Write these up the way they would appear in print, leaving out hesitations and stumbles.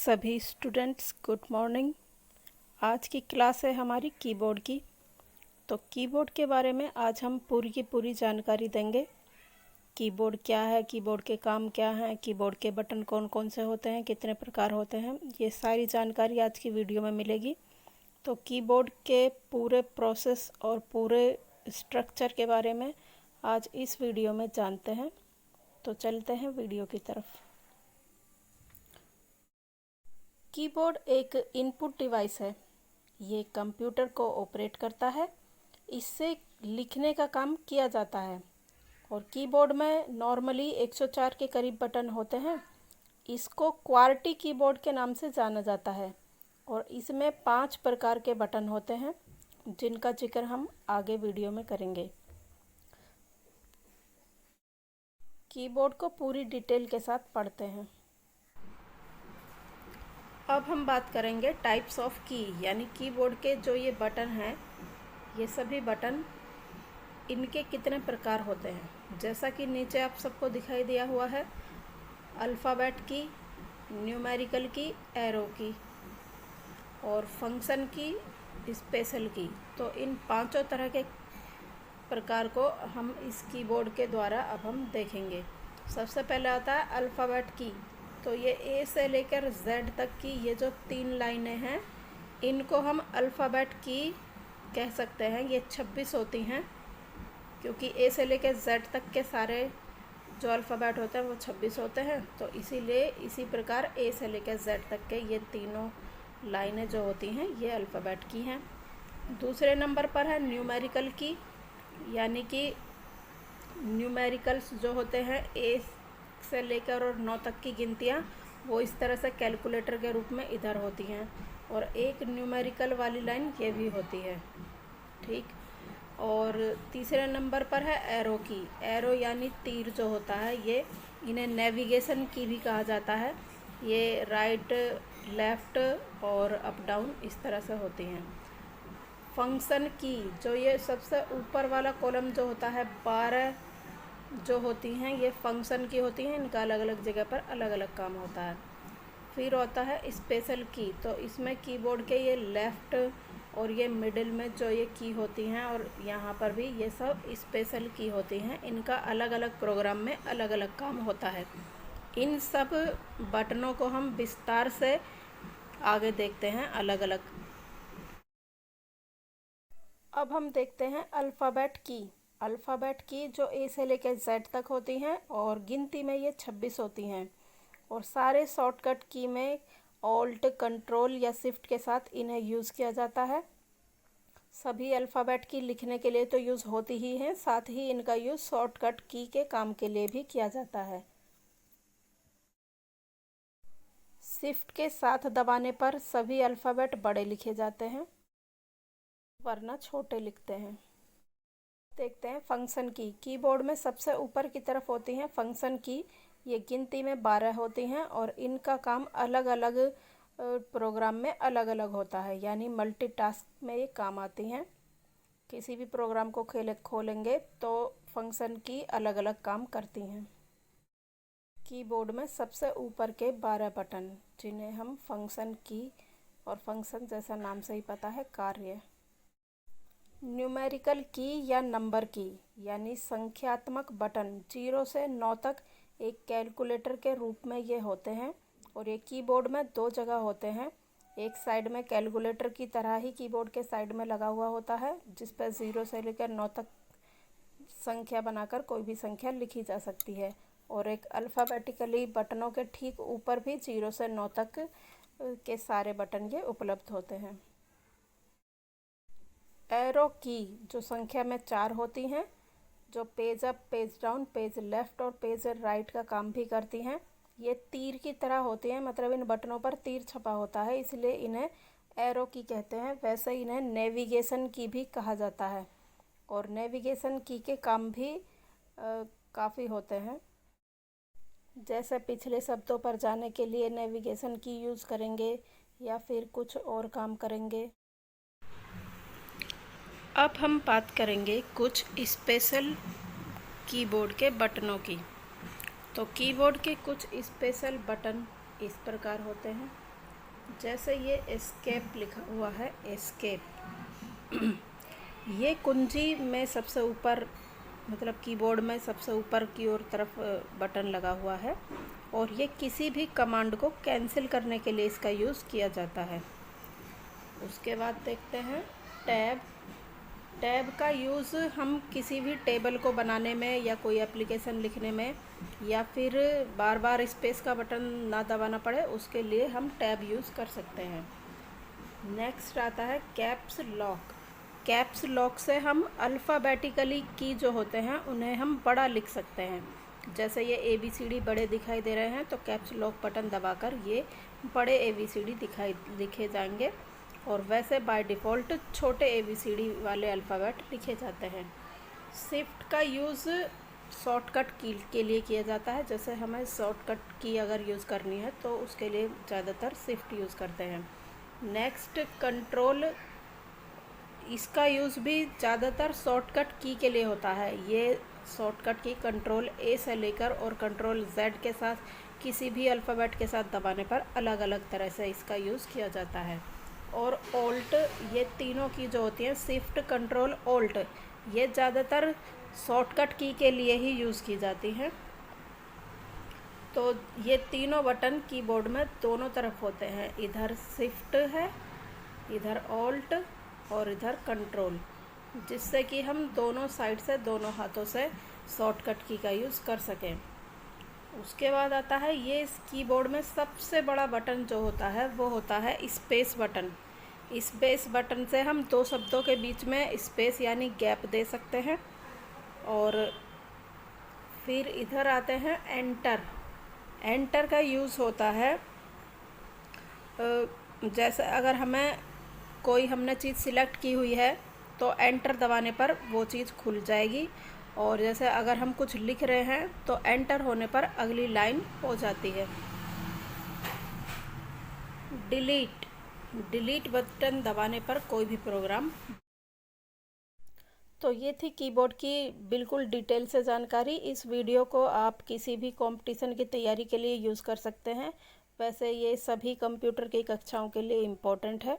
सभी students good morning. आज की क्लास है हमारी कीबोर्ड की। तो कीबोर्ड के बारे में आज हम पूरी की पूरी जानकारी देंगे। कीबोर्ड क्या है, कीबोर्ड के काम क्या हैं, कीबोर्ड के बटन कौन कौन से होते हैं, कितने प्रकार होते हैं, ये सारी जानकारी आज की वीडियो में मिलेगी। तो कीबोर्ड के पूरे प्रोसेस और पूरे स्ट्रक्चर के बारे में आज इस वीडियो में जानते हैं। तो चलते हैं वीडियो की तरफ। कीबोर्ड एक इनपुट डिवाइस है। ये कंप्यूटर को ऑपरेट करता है। इससे लिखने का काम किया जाता है और कीबोर्ड में नॉर्मली 104 के करीब बटन होते हैं। इसको क्वार्टी कीबोर्ड के नाम से जाना जाता है और इसमें 5 प्रकार के बटन होते हैं जिनका जिक्र हम आगे वीडियो में करेंगे। कीबोर्ड को पूरी डिटेल के साथ पढ़ते हैं। अब हम बात करेंगे टाइप्स ऑफ की, यानी कीबोर्ड के जो ये बटन हैं, ये सभी बटन इनके कितने प्रकार होते हैं। जैसा कि नीचे आप सबको दिखाई दिया हुआ है, अल्फ़ाबेट की, न्यूमेरिकल की, एरो की और फंक्शन की, स्पेशल की। तो इन पांचों तरह के प्रकार को हम इस कीबोर्ड के द्वारा अब हम देखेंगे। सबसे पहले आता है अल्फ़ाबेट की। तो ये ए से लेकर जेड तक की ये जो 3 लाइनें हैं, इनको हम अल्फ़ाबेट की कह सकते हैं। ये 26 होती हैं क्योंकि ए से लेकर जेड तक के सारे जो अल्फ़ाबेट होते हैं वो 26 होते हैं। तो इसीलिए इसी प्रकार ए से लेकर जेड तक के ये तीनों लाइनें जो होती हैं ये अल्फ़ाबेट की हैं। दूसरे नंबर पर है न्यूमेरिकल की, यानी कि न्यूमेरिकल्स जो होते हैं ए से लेकर और 9 तक की गिनतियाँ वो इस तरह से कैलकुलेटर के रूप में इधर होती हैं और एक न्यूमेरिकल वाली लाइन ये भी होती है, ठीक। और तीसरे नंबर पर है एरो की। एरो यानी तीर जो होता है, ये इन्हें नेविगेशन की भी कहा जाता है। ये राइट, लेफ़्ट और अप डाउन इस तरह से होती हैं। फंक्शन की, जो ये सबसे ऊपर वाला कॉलम जो होता है, 12 जो होती हैं ये फंक्शन की होती हैं। इनका अलग अलग जगह पर अलग अलग काम होता है। फिर होता है स्पेशल की। तो इसमें कीबोर्ड के ये लेफ़्ट और ये मिडिल में जो ये की होती हैं और यहाँ पर भी ये सब स्पेशल की होती हैं। इनका अलग अलग प्रोग्राम में अलग अलग काम होता है। इन सब बटनों को हम विस्तार से आगे देखते हैं अलग अलग। अब हम देखते हैं अल्फ़ाबेट की। अल्फ़ाबेट की जो ए से लेकर जेड तक होती हैं और गिनती में ये 26 होती हैं और सारे शॉर्टकट की में ऑल्ट, कंट्रोल या शिफ्ट के साथ इन्हें यूज़ किया जाता है। सभी अल्फ़ाबेट की लिखने के लिए तो यूज़ होती ही है, साथ ही इनका यूज़ शॉर्टकट की के काम के लिए भी किया जाता है। शिफ्ट के साथ दबाने पर सभी अल्फ़ाबेट बड़े लिखे जाते हैं वरना छोटे लिखते हैं। देखते हैं फंक्शन की। कीबोर्ड में सबसे ऊपर की तरफ होती हैं फंक्शन की। ये गिनती में 12 होती हैं और इनका काम अलग अलग प्रोग्राम में अलग अलग होता है, यानी मल्टीटास्क में ये काम आती हैं। किसी भी प्रोग्राम को खोलेंगे तो फंक्शन की अलग अलग काम करती हैं। कीबोर्ड में सबसे ऊपर के 12 बटन, जिन्हें हम फंक्शन की, और फंक्शन जैसा नाम से ही पता है, कार्य। न्यूमेरिकल की या नंबर की, यानी संख्यात्मक बटन 0 से 9 तक एक कैलकुलेटर के रूप में ये होते हैं और ये कीबोर्ड में 2 जगह होते हैं। एक साइड में कैलकुलेटर की तरह ही कीबोर्ड के साइड में लगा हुआ होता है, जिस पर 0 से लेकर 9 तक संख्या बनाकर कोई भी संख्या लिखी जा सकती है, और एक अल्फ़ाबेटिकली बटनों के ठीक ऊपर भी 0 से 9 तक के सारे बटन ये उपलब्ध होते हैं। एरो की जो संख्या में 4 होती हैं, जो page up, page down, page left और पेज राइट का काम भी करती हैं। ये तीर की तरह होती हैं, मतलब इन बटनों पर तीर छपा होता है, इसलिए इन्हें एरो की कहते हैं। वैसे इन्हें नेविगेशन की भी कहा जाता है और नेविगेशन की के काम भी काफ़ी होते हैं। जैसे पिछले शब्दों पर जाने के लिए नेविगेशन की यूज़ करेंगे या फिर कुछ और काम करेंगे। अब हम बात करेंगे कुछ स्पेशल कीबोर्ड के बटनों की। तो कीबोर्ड के कुछ स्पेशल बटन इस प्रकार होते हैं। जैसे ये एस्केप लिखा हुआ है, एस्केप ये कुंजी में सबसे ऊपर, मतलब कीबोर्ड में सबसे ऊपर की ओर तरफ बटन लगा हुआ है, और ये किसी भी कमांड को कैंसिल करने के लिए इसका यूज़ किया जाता है। उसके बाद देखते हैं टैब। टैब का यूज़ हम किसी भी टेबल को बनाने में या कोई एप्लीकेशन लिखने में, या फिर बार बार स्पेस का बटन ना दबाना पड़े, उसके लिए हम टैब यूज़ कर सकते हैं। नेक्स्ट आता है कैप्स लॉक। कैप्स लॉक से हम अल्फ़ाबेटिकली की जो होते हैं उन्हें हम बड़ा लिख सकते हैं। जैसे ये ABCD बड़े दिखाई दे रहे हैं, तो कैप्स लॉक बटन दबाकर ये बड़े ABCD लिखे जाएंगे, और वैसे बाय डिफ़ॉल्ट छोटे ABCD वाले अल्फ़ाबेट लिखे जाते हैं। शिफ्ट का यूज़ शॉर्टकट की के लिए किया जाता है। जैसे हमें शॉर्टकट की अगर यूज़ करनी है तो उसके लिए ज़्यादातर शिफ्ट यूज़ करते हैं। नेक्स्ट कंट्रोल, इसका यूज़ भी ज़्यादातर शॉर्टकट की के लिए होता है। ये शॉर्टकट की कंट्रोल A से लेकर और कंट्रोल Z के साथ किसी भी अल्फ़ाबेट के साथ दबाने पर अलग अलग तरह से इसका यूज़ किया जाता है। और ऑल्ट, ये तीनों की जो होती हैं, शिफ्ट कंट्रोल ऑल्ट, ये ज़्यादातर शॉर्टकट की के लिए ही यूज़ की जाती हैं। तो ये तीनों बटन कीबोर्ड में दोनों तरफ होते हैं, इधर शिफ्ट है, इधर ऑल्ट और इधर कंट्रोल, जिससे कि हम दोनों साइड से, दोनों हाथों से शॉर्टकट की का यूज़ कर सकें। उसके बाद आता है ये इस कीबोर्ड में सबसे बड़ा बटन जो होता है वो होता है स्पेस बटन। स्पेस बटन से हम दो शब्दों के बीच में स्पेस यानी गैप दे सकते हैं। और फिर इधर आते हैं एंटर। एंटर का यूज़ होता है जैसे अगर हमने चीज़ सिलेक्ट की हुई है तो एंटर दबाने पर वो चीज़ खुल जाएगी, और जैसे अगर हम कुछ लिख रहे हैं तो एंटर होने पर अगली लाइन हो जाती है। डिलीट बटन दबाने पर कोई भी प्रोग्राम। तो ये थी कीबोर्ड की बिल्कुल डिटेल से जानकारी। इस वीडियो को आप किसी भी कंपटीशन की तैयारी के लिए यूज़ कर सकते हैं। वैसे ये सभी कंप्यूटर की कक्षाओं के लिए इम्पोर्टेंट है,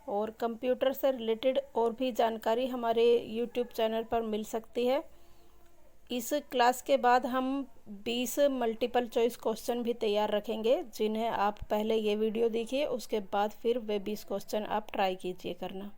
और कंप्यूटर से रिलेटेड और भी जानकारी हमारे यूट्यूब चैनल पर मिल सकती है। इस क्लास के बाद हम 20 मल्टीपल चॉइस क्वेश्चन भी तैयार रखेंगे, जिन्हें आप पहले ये वीडियो देखिए, उसके बाद फिर वे 20 क्वेश्चन आप ट्राई कीजिए करना।